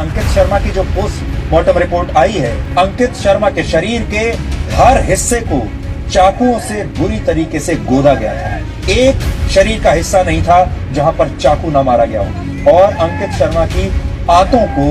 अंकित शर्मा की जो postmortem report आई है, अंकित शर्मा के शरीर के हर हिस्से को चाकुओं से बुरी तरीके से गोदा गया था। एक शरीर का हिस्सा नहीं था जहां पर चाकू न मारा गया हो, और अंकित शर्मा की आंतों को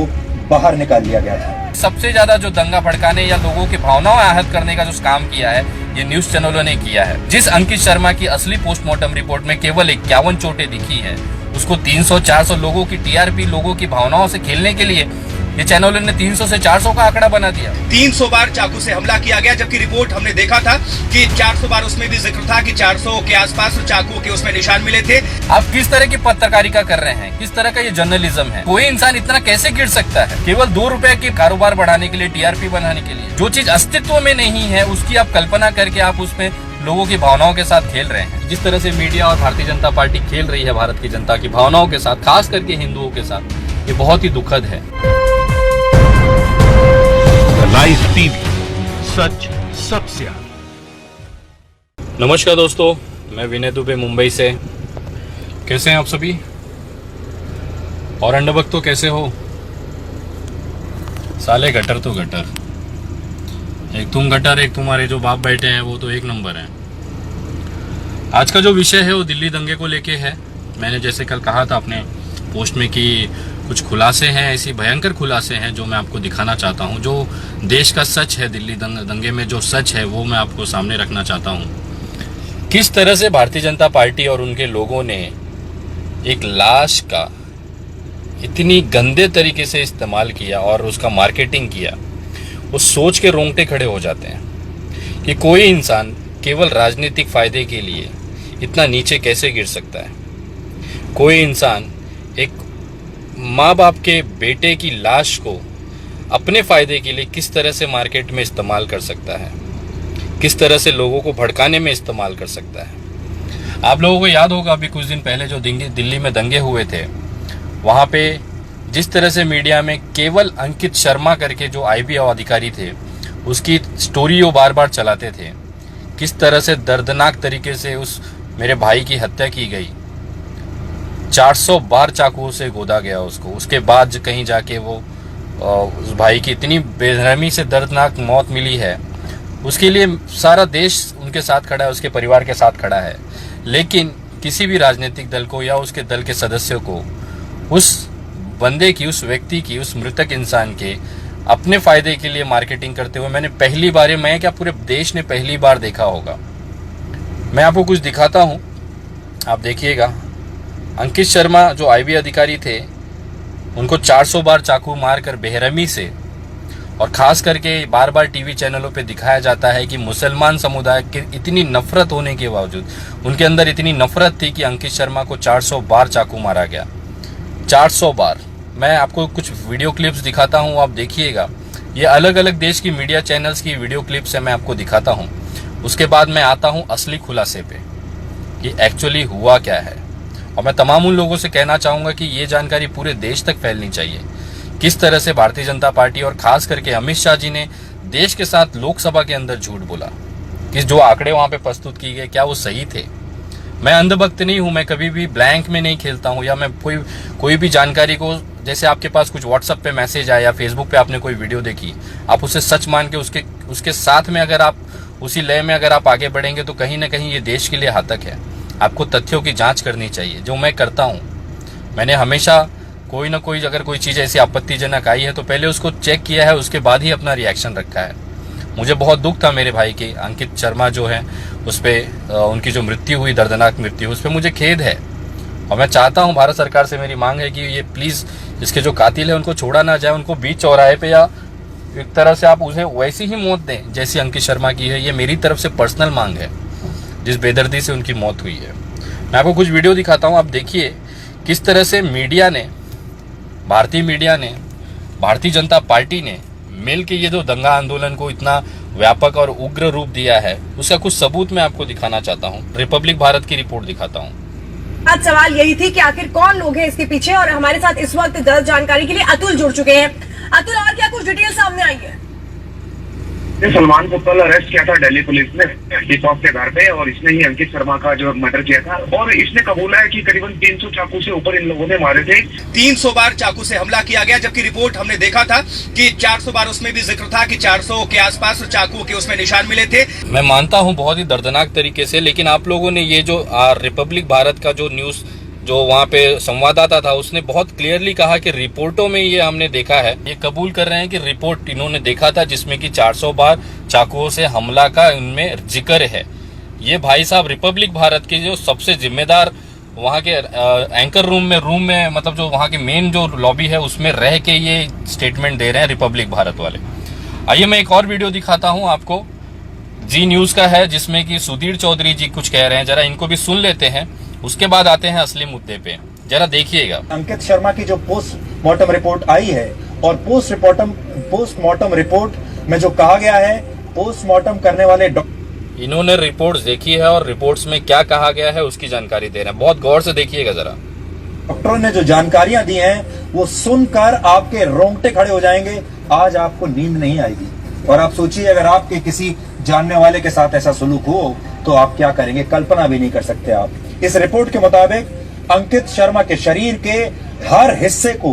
बाहर निकाल लिया गया था। सबसे ज्यादा जो दंगा भड़काने या लोगों की भावनाओं आहत करने का जो काम किया है, ये न्यूज चैनलों ने किया है। जिस अंकित शर्मा की असली पोस्टमार्टम रिपोर्ट में केवल 51 चोटें दिखी है, उसको 300-400 लोगों की टीआरपी, लोगों की भावनाओं से खेलने के लिए ये चैनलों ने 300 से 400 का आंकड़ा बना दिया। 300 बार चाकू से हमला किया गया, जबकि रिपोर्ट हमने देखा था कि 400 बार उसमें भी जिक्र था कि 400 के आसपास चाकू के उसमें निशान मिले थे। आप किस तरह की पत्रकारिता कर रहे हैं, किस तरह का ये जर्नलिज्म है? कोई इंसान इतना कैसे गिर सकता है केवल 2 रुपए की कारोबार बढ़ाने के लिए, टीआरपी बनाने के लिए? जो चीज अस्तित्व में नहीं है उसकी आप कल्पना करके आप उसमें लोगों की भावनाओं के साथ खेल रहे हैं। जिस तरह से मीडिया और भारतीय जनता पार्टी खेल रही है भारत की जनता की भावनाओं के साथ, खास करके हिंदुओं के साथ, ये बहुत ही दुखद है। लाइव टीवी, सच सबसे आगे। नमस्कार दोस्तों, मैं विनय दुबे मुंबई से। कैसे हैं आप सभी? और अंडबक तो कैसे हो? साले गटर तो गटर, एक तुम गटर, एक तुम्हारे जो बाप बैठे हैं वो तो एक नंबर है। आज का जो विषय है वो दिल्ली दंगे को लेके है। मैंने जैसे कल कहा था अपने पोस्ट में कि कुछ खुलासे हैं, ऐसी भयंकर खुलासे हैं जो मैं आपको दिखाना चाहता हूं। जो देश का सच है, दिल्ली दंगे में जो सच है वो मैं आपको सामने रखना चाहता हूं। किस तरह से भारतीय जनता पार्टी और उनके लोगों ने एक लाश का इतनी गंदे तरीके से इस्तेमाल किया और उसका मार्केटिंग किया, उस सोच के रोंगटे खड़े हो जाते हैं कि कोई इंसान केवल राजनीतिक फायदे के लिए इतना नीचे कैसे गिर सकता है। कोई इंसान एक माँ बाप के बेटे की लाश को अपने फायदे के लिए किस तरह से मार्केट में इस्तेमाल कर सकता है, किस तरह से लोगों को भड़काने में इस्तेमाल कर सकता है। आप लोगों को याद होगा अभी कुछ दिन पहले जो दिल्ली में दंगे हुए थे, वहाँ पे जिस तरह से मीडिया में केवल अंकित शर्मा करके जो आईबी अधिकारी थे उसकी स्टोरी वो बार बार चलाते थे, किस तरह से दर्दनाक तरीके से उस मेरे भाई की हत्या की गई। 400 बार चाकुओं से गोदा गया उसको। उसके बाद कहीं जाके वो उस भाई की इतनी बेरहमी से दर्दनाक मौत मिली है, उसके लिए सारा देश उनके साथ खड़ा है, उसके परिवार के साथ खड़ा है। लेकिन किसी भी राजनीतिक दल को या उसके दल के सदस्यों को उस बंदे की, उस व्यक्ति की, उस मृतक इंसान के अपने फायदे के लिए मार्केटिंग करते हुए मैंने पहली बार, मैं क्या पूरे देश ने पहली बार देखा होगा। मैं आपको कुछ दिखाता हूं, आप देखिएगा। अंकित शर्मा जो आईबी अधिकारी थे, उनको 400 बार चाकू मारकर बेरहमी से, और खास करके बार बार टीवी चैनलों पे दिखाया जाता है कि मुसलमान समुदाय की इतनी नफरत होने के बावजूद, उनके अंदर इतनी नफरत थी कि अंकित शर्मा को 400 बार चाकू मारा गया। 400 बार। मैं आपको कुछ वीडियो क्लिप्स दिखाता हूं, आप देखिएगा। ये अलग अलग देश की मीडिया चैनल्स की वीडियो क्लिप्स है, मैं आपको दिखाता हूं। उसके बाद मैं आता हूं असली खुलासे पे कि एक्चुअली हुआ क्या है। और मैं तमाम उन लोगों से कहना चाहूंगा कि ये जानकारी पूरे देश तक फैलनी चाहिए, किस तरह से भारतीय जनता पार्टी और खास करके अमित शाह जी ने देश के साथ लोकसभा के अंदर झूठ बोला कि जो आंकड़े वहां पे प्रस्तुत किए गए क्या वो सही थे। मैं अंधभक्त नहीं हूं, मैं कभी भी ब्लैंक में नहीं खेलता हूं, या मैं कोई भी जानकारी को, जैसे आपके पास कुछ व्हाट्सएप पे मैसेज आया या फेसबुक पे आपने कोई वीडियो देखी, आप उसे सच मान के उसके साथ में अगर आप उसी लय में अगर आप आगे बढ़ेंगे तो कहीं ना कहीं ये देश के लिए घातक है। आपको तथ्यों की जांच करनी चाहिए, जो मैं करता हूं। मैंने हमेशा कोई ना कोई, अगर कोई चीज़ ऐसी आपत्तिजनक आई है तो पहले उसको चेक किया है, उसके बाद ही अपना रिएक्शन रखा है। मुझे बहुत दुख था मेरे भाई की, अंकित शर्मा जो है उस पर उनकी जो मृत्यु हुई, दर्दनाक मृत्यु, उस पर मुझे खेद है। और मैं चाहता हूं, भारत सरकार से मेरी मांग है कि ये प्लीज़ इसके जो कातिल है उनको छोड़ा ना जाए, उनको बीच चौराहे पे या एक तरह से आप उन्हें वैसी ही मौत दें जैसी अंकित शर्मा की है। ये मेरी तरफ से पर्सनल मांग है, जिस बेदर्दी से उनकी मौत हुई है। मैं आपको कुछ वीडियो दिखाता हूं, आप देखिए किस तरह से मीडिया ने, भारतीय मीडिया ने, भारतीय जनता पार्टी ने मिल के ये जो दंगा आंदोलन को इतना व्यापक और उग्र रूप दिया है, उसका कुछ सबूत मैं आपको दिखाना चाहता हूं। रिपब्लिक भारत की रिपोर्ट दिखाता हूं। आज सवाल यही थी कि आखिर कौन लोग हैं इसके पीछे, और हमारे साथ इस वक्त दर्ज जानकारी के लिए अतुल जुड़ चुके हैं। अतुल, और क्या कुछ डिटेल सामने आई है? सलमान को कल अरेस्ट किया था दिल्ली पुलिस ने टिप-ऑफ के आधार पे, और इसने ही अंकित शर्मा का जो मर्डर किया था, और इसने कबूला है कि करीबन 300 चाकू से ऊपर इन लोगों ने मारे थे। 300 बार चाकू से हमला किया गया, जबकि रिपोर्ट हमने देखा था कि 400 बार उसमें भी जिक्र था कि 400 के आसपास चाकू के उसमें निशान मिले थे। मैं मानता हूं बहुत ही दर्दनाक तरीके से, लेकिन आप लोगों ने ये जो रिपब्लिक भारत का जो न्यूज जो वहाँ पे संवाददाता था उसने बहुत क्लियरली कहा कि रिपोर्टों में ये हमने देखा है, ये कबूल कर रहे हैं कि रिपोर्ट इन्होंने देखा था जिसमें कि 400 बार चाकुओं से हमला का इनमें जिक्र है। ये भाई साहब रिपब्लिक भारत के जो सबसे जिम्मेदार वहाँ के एंकर रूम में मतलब जो वहाँ के मेन जो लॉबी है उसमें रह के ये स्टेटमेंट दे रहे हैं रिपब्लिक भारत वाले। आइए मैं एक और वीडियो दिखाता हूँ आपको, जी न्यूज का है, जिसमें कि सुधीर चौधरी जी कुछ कह रहे हैं, जरा इनको भी सुन लेते हैं, उसके बाद आते हैं असली मुद्दे पे, जरा देखिएगा। अंकित शर्मा की जो पोस्टमार्टम रिपोर्ट आई है और पोस्टमार्टम रिपोर्ट में जो कहा गया है, पोस्टमार्टम करने वाले इन्होंने रिपोर्ट्स देखी है और रिपोर्ट्स में क्या कहा गया है उसकी जानकारी दे रहे हैं, बहुत गौर से देखिएगा जरा। डॉक्टरों ने जो जानकारियां दी हैं वो सुनकर आपके रोंगटे खड़े हो जाएंगे, आज आपको नींद नहीं आएगी। और आप सोचिए अगर आपके किसी जानने वाले के साथ ऐसा सुलूक हो तो आप क्या करेंगे, कल्पना भी नहीं कर सकते आप। इस रिपोर्ट के मुताबिक अंकित शर्मा के शरीर के हर हिस्से को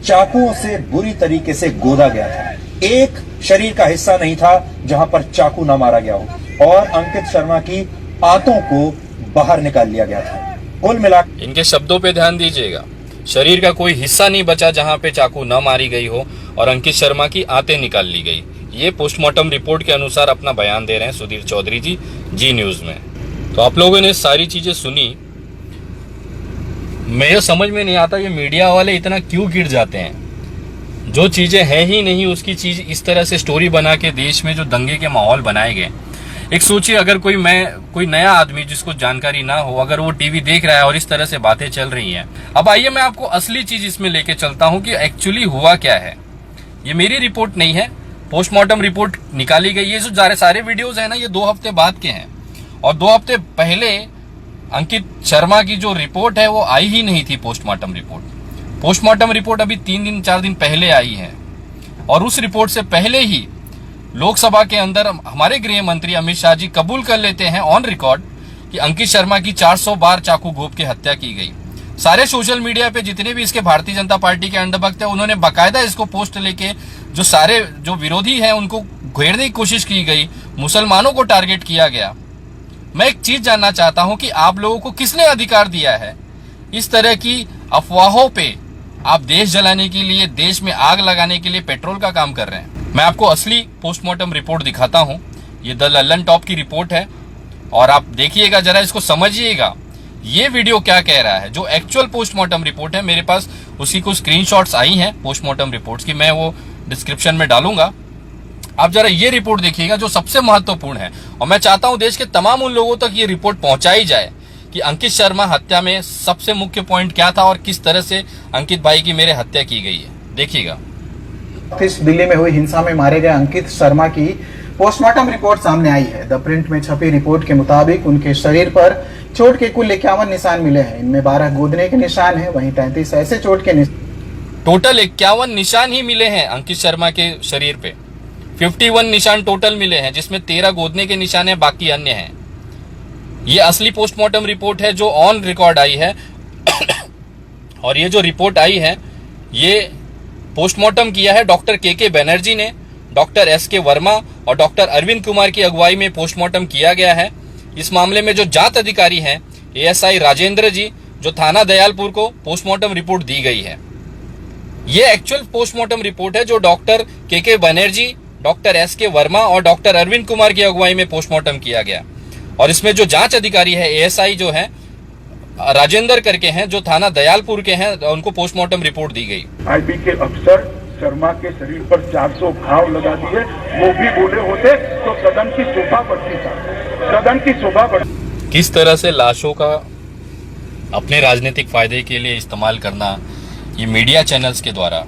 चाकुओं से बुरी तरीके से गोदा गया था। एक शरीर का हिस्सा नहीं था जहां पर चाकू न मारा गया हो, और अंकित शर्मा की आंतों को बाहर निकाल लिया गया था। कुल मिला, इनके शब्दों पे ध्यान दीजिएगा, शरीर का कोई हिस्सा नहीं बचा जहां पे चाकू न मारी गई हो और अंकित शर्मा की आंतें निकाल ली गई। ये पोस्टमार्टम रिपोर्ट के अनुसार अपना बयान दे रहे हैं सुधीर चौधरी जी, जी न्यूज में। तो आप लोगों ने सारी चीजें सुनी, मेरे समझ में नहीं आता ये मीडिया वाले इतना क्यों गिर जाते हैं। जो चीजें हैं ही नहीं उसकी चीज इस तरह से स्टोरी बना के देश में जो दंगे के माहौल बनाए गए। एक सोचिए अगर कोई नया आदमी जिसको जानकारी ना हो, अगर वो टीवी देख रहा है और इस तरह से बातें चल रही हैं। अब आइए मैं आपको असली चीज इसमें लेके चलता हूं कि एक्चुअली हुआ क्या है। ये मेरी रिपोर्ट नहीं है, पोस्टमार्टम रिपोर्ट निकाली गई। ये जो सारे वीडियोज है ना, ये 2 हफ्ते बाद के हैं, और 2 हफ्ते पहले अंकित शर्मा की जो रिपोर्ट है वो आई ही नहीं थी। पोस्टमार्टम रिपोर्ट अभी 3-4 दिन पहले आई है, और उस रिपोर्ट से पहले ही लोकसभा के अंदर हमारे गृह मंत्री अमित शाह जी कबूल कर लेते हैं ऑन रिकॉर्ड कि अंकित शर्मा की 400 बार चाकू घोंप के हत्या की गई। सारे सोशल मीडिया पे जितने भी इसके भारतीय जनता पार्टी के अंडभक्त है, उन्होंने बाकायदा इसको पोस्ट लेके जो सारे जो विरोधी हैं उनको घेरने की कोशिश की गई, मुसलमानों को टारगेट किया गया। मैं एक चीज जानना चाहता हूं कि आप लोगों को किसने अधिकार दिया है इस तरह की अफवाहों पे आप देश जलाने के लिए, देश में आग लगाने के लिए पेट्रोल का काम कर रहे हैं। मैं आपको असली पोस्टमार्टम रिपोर्ट दिखाता हूं, ये द लल्लन टॉप की रिपोर्ट है, और आप देखिएगा जरा, इसको समझिएगा ये वीडियो क्या कह रहा है। जो एक्चुअल पोस्टमार्टम रिपोर्ट है मेरे पास उसी को स्क्रीनशॉट्स आई हैं पोस्टमार्टम रिपोर्ट्स की, मैं वो डिस्क्रिप्शन में डालूंगा। आप जरा ये रिपोर्ट देखिएगा जो सबसे महत्वपूर्ण है, और मैं चाहता हूं देश के तमाम उन लोगों तक ये रिपोर्ट पहुंचाई जाए कि अंकित शर्मा हत्या में सबसे मुख्य पॉइंट क्या था और किस तरह से अंकित भाई की मेरे हत्या की गई है। देखिएगा। दिल्ली में हुई हिंसा में मारे गए अंकित शर्मा की पोस्टमार्टम रिपोर्ट सामने आई है। द प्रिंट में छपी रिपोर्ट के मुताबिक उनके शरीर पर चोट के कुल 51 निशान मिले हैं। इनमें 12 गोदने के निशान हैं, वहीं 33 ऐसे चोट के टोटल 51 निशान ही मिले हैं अंकित शर्मा के शरीर पे। 51 निशान टोटल मिले हैं, जिसमें 13 गोदने के निशान है, बाकी अन्य हैं। ये असली पोस्टमार्टम रिपोर्ट है जो ऑन रिकॉर्ड आई है और ये जो रिपोर्ट आई है ये पोस्टमार्टम किया है डॉक्टर के बनर्जी ने, डॉक्टर एस.के. वर्मा और डॉक्टर अरविंद कुमार की अगुवाई में पोस्टमार्टम किया गया है। इस मामले में जो जांच अधिकारी हैं एएसआई राजेंद्र जी, जो थाना दयालपुर को पोस्टमार्टम रिपोर्ट दी गई है। ये एक्चुअल पोस्टमार्टम रिपोर्ट है जो डॉक्टर के बनर्जी, डॉक्टर एस.के. वर्मा और डॉक्टर अरविंद कुमार की अगुवाई में पोस्टमार्टम किया गया। और इसमें जो जांच अधिकारी है एएसआई जो है राजेंद्र करके हैं, जो थाना दयालपुर के हैं, उनको पोस्टमार्टम रिपोर्ट दी गई। आईबी के अफसर शर्मा के शरीर पर 400 घाव लगा दिए, वो भी बोले होते तो सदन की शोभा बढ़ती था, सदन की शोभा बढ़ती। किस तरह से लाशों का अपने राजनीतिक फायदे के लिए इस्तेमाल करना, ये मीडिया चैनल्स के द्वारा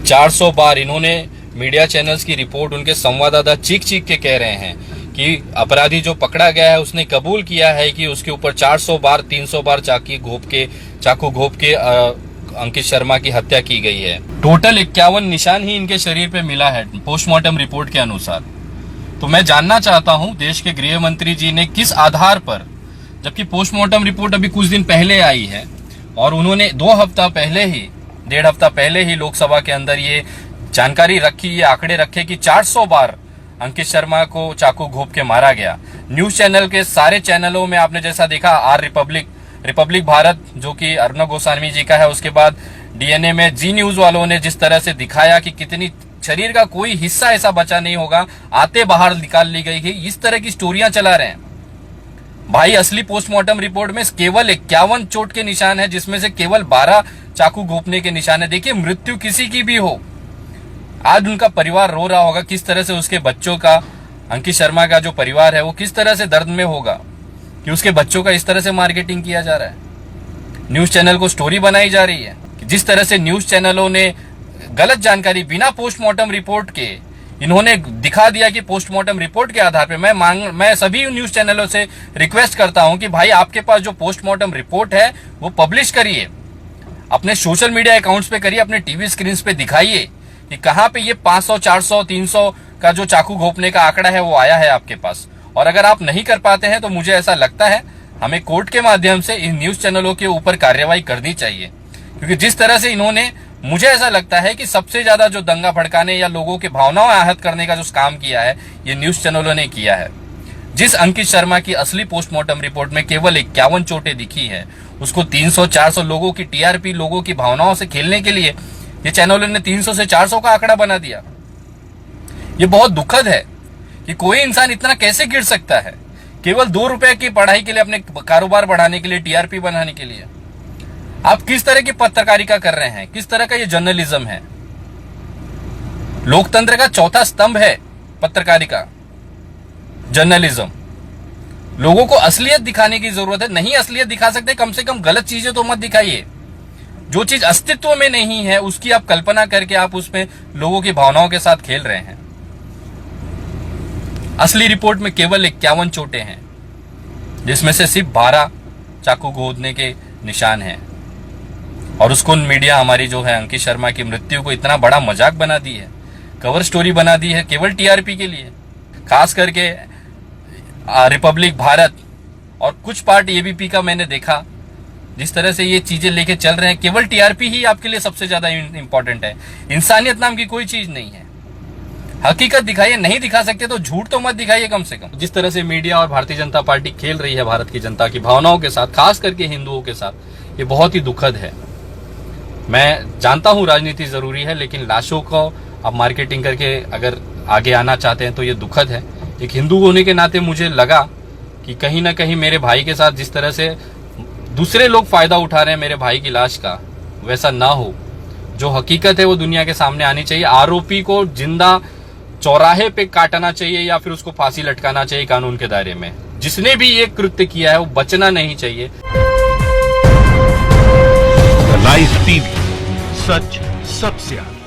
400 बार इन्होंने मीडिया चैनल्स की रिपोर्ट, उनके संवाददाता चीख के कह रहे हैं कि अपराधी जो पकड़ा गया है उसने कबूल किया है कि उसके ऊपर 400 बार 300 बार चाकू घोंप के अंकित शर्मा की हत्या की गई है। टोटल 51 निशान ही इनके शरीर पे मिला है पोस्टमार्टम रिपोर्ट के अनुसार। तो मैं जानना चाहता हूं देश के गृह मंत्री जी ने किस आधार पर, जबकि पोस्टमार्टम रिपोर्ट अभी कुछ दिन पहले आई है और उन्होंने 1.5 हफ्ता पहले ही लोकसभा के अंदर ये जानकारी रखी, ये आंकड़े रखे कि 400 बार अंकित शर्मा को चाकू घोंप के मारा गया। न्यूज चैनल के सारे चैनलों में आपने जैसा देखा, आर रिपब्लिक भारत जो कि अर्नब गोस्वामी जी का है, उसके बाद डीएनए में जी न्यूज वालों ने जिस तरह से दिखाया कि कितनी शरीर का कोई हिस्सा ऐसा बचा नहीं होगा, आते बाहर निकाल ली गई थी, इस तरह की स्टोरियां चला रहे हैं। भाई असली पोस्टमार्टम रिपोर्ट में केवल 51 चोट के निशान है, जिसमें से केवल 12 चाकू घोंपने के निशान है। देखिए, मृत्यु किसी की भी हो, आज उनका परिवार रो रहा होगा, किस तरह से उसके बच्चों का, अंकित शर्मा का जो परिवार है वो किस तरह से दर्द में होगा कि उसके बच्चों का इस तरह से मार्केटिंग किया जा रहा है। न्यूज चैनल को स्टोरी बनाई जा रही है कि जिस तरह से न्यूज चैनलों ने गलत जानकारी बिना पोस्टमार्टम रिपोर्ट के इन्होंने दिखा दिया कि पोस्टमार्टम रिपोर्ट के आधार पे मैं सभी न्यूज चैनलों से रिक्वेस्ट करता हूं कि भाई आपके पास जो पोस्टमार्टम रिपोर्ट है वो पब्लिश करिए, अपने सोशल मीडिया अकाउंट्स पे करिए, अपने टीवी स्क्रीन पे दिखाइए कि कहां पे ये 500, 400, 300 का जो चाकू घोंपने का आंकड़ा है वो आया है आपके पास। और अगर आप नहीं कर पाते हैं तो मुझे ऐसा लगता है हमें कोर्ट के माध्यम से इन न्यूज चैनलों के ऊपर कार्रवाई करनी चाहिए, क्योंकि जिस तरह से इन्होंने, मुझे ऐसा लगता है कि सबसे ज्यादा जो दंगा भड़काने या लोगों के भावनाओं आहत करने का जो काम किया है ये न्यूज चैनलों ने किया है। जिस अंकित शर्मा की असली पोस्टमार्टम रिपोर्ट में केवल 51 चोटें दिखी है, उसको 300, 400 लोगों की टीआरपी, लोगों की भावनाओं से खेलने के लिए ये चैनलों ने 300 से 400 का आंकड़ा बना दिया। ये बहुत दुखद है कि कोई इंसान इतना कैसे गिर सकता है केवल 2 रुपए की पढ़ाई के लिए, अपने कारोबार बढ़ाने के लिए, टीआरपी बनाने के लिए। आप किस तरह की पत्रकारिता कर रहे हैं, किस तरह का ये जर्नलिज्म है। लोकतंत्र का चौथा स्तंभ है पत्रकारिता, जर्नलिज्म। लोगों को असलियत दिखाने की जरूरत है। नहीं असलियत दिखा सकते, कम से कम गलत चीजें तो मत दिखाइए। जो चीज अस्तित्व में नहीं है उसकी आप कल्पना करके आप उसमें लोगों की भावनाओं के साथ खेल रहे हैं। असली रिपोर्ट में केवल 51 चोटें हैं, जिसमें से सिर्फ 12 चाकू घोंपने के निशान हैं। और उसको मीडिया हमारी जो है अंकित शर्मा की मृत्यु को इतना बड़ा मजाक बना दी है, कवर स्टोरी बना दी है केवल टीआरपी के लिए। खास करके रिपब्लिक भारत और कुछ पार्ट एबीपी का मैंने देखा, जिस तरह से ये चीजें लेके चल रहे हैं, केवल टीआरपी ही आपके लिए सबसे ज्यादा इंपॉर्टेंट है। इंसानियत नाम की कोई चीज नहीं है। हकीकत दिखाइए, नहीं दिखा सकते तो झूठ तो मत दिखाइए कम से कम। जिस तरह से मीडिया और भारतीय जनता पार्टी खेल रही है भारत की जनता की भावनाओं के साथ, खास करके हिंदुओं के साथ, ये बहुत ही दुखद है। मैं जानता हूं राजनीति जरूरी है, लेकिन लाशों को आप मार्केटिंग करके अगर आगे आना चाहते हैं तो ये दुखद है। एक हिंदू होने के नाते मुझे लगा कि कहीं ना कहीं मेरे भाई के साथ जिस तरह से दूसरे लोग फायदा उठा रहे हैं मेरे भाई की लाश का, वैसा ना हो। जो हकीकत है वो दुनिया के सामने आनी चाहिए। आरोपी को जिंदा चौराहे पे काटना चाहिए या फिर उसको फांसी लटकाना चाहिए कानून के दायरे में। जिसने भी ये कृत्य किया है वो बचना नहीं चाहिए। लाइव टीवी, सच सबसे आगे।